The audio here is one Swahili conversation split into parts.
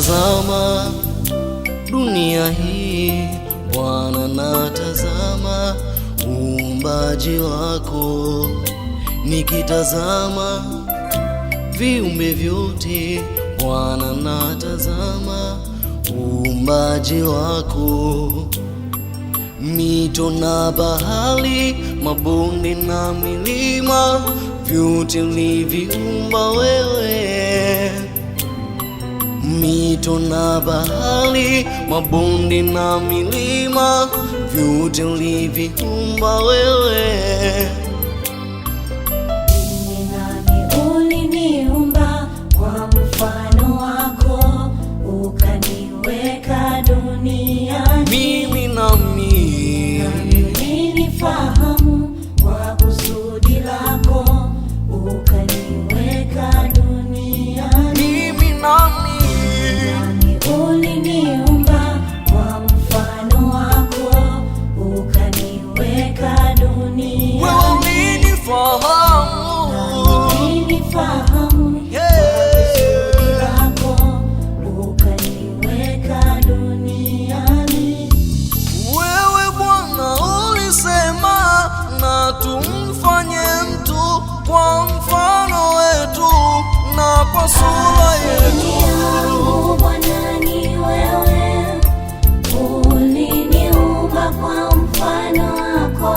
Nikitazama dunia hii Bwana, natazama uumbaji wako. Nikitazama viumbe vyote Bwana, natazama uumbaji wako. Mito na bahari, mabonde na milima, vyote uliviumba wewe. Mito na bahari, mabonde na milima, vyote uliviumba wewe. Uliniumba kwa mfano wako, ukaniweka duniani. Mimi nami ulinifahamu kwa kusudi lako, ukaniweka duniani. mimi nami Uliniumba kwa mfano wako, ukaniweka duniani. wewe ulinifahamu. Ulinifahamu kusudi lako, ukaniweka duniani. Wewe Bwana ulisema na tumfanye mtu kwa mfano wetu na kwa sura yetu. Yangu Bwana ni wewe, uliniumba kwa mfano wako.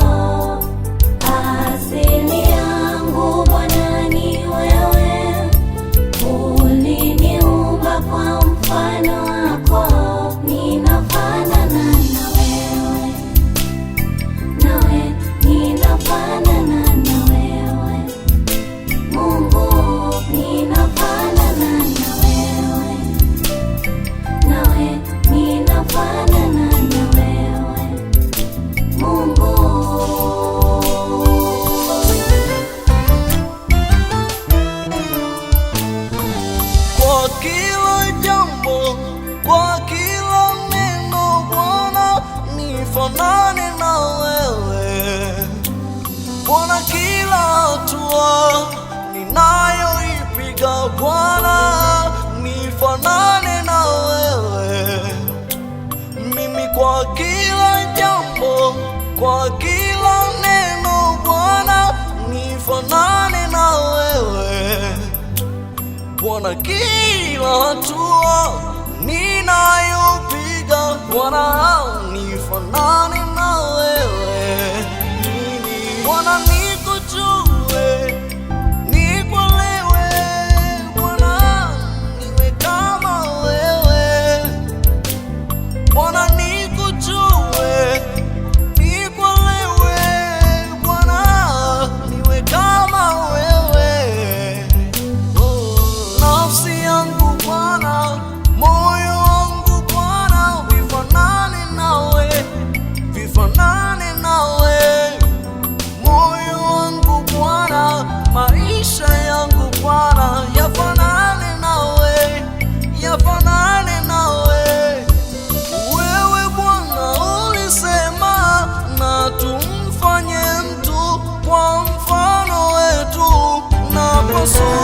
Asili yangu Bwana ni wewe, uliniumba kwa mfano wako. Ninafanana na wewe, nawe ninafanana na wewe. Mungu, ninafanana na wewe, nawe ninafanana na wewe. Mungu, Kwa kila jambo, kwa kila neno Bwana, nifanane na wewe. Bwana, kila hatua ninayoipiga Bwana, nifanane na wewe. Mimi kwa kila jambo, kwa kila neno Bwana, nifanane na wewe. Bwana, kila hatua ninayopiga Bwana, nifanane na wewe. Bwana, nikujue, nikuelewe Bwana, niwe kama wewe. Bwana, nikujue, nikuelewe Bwana, niwe kama wewe. Nafsi yangu Bwana, moyo wangu Bwana, vifanane nawe, vifanane nawe. Moyo wangu Bwana, maisha yangu Bwana, yafanane nawe, yafanane nawe. Wewe Bwana ulisema na tumfanye mtu kwa mfano wetu na kwa sura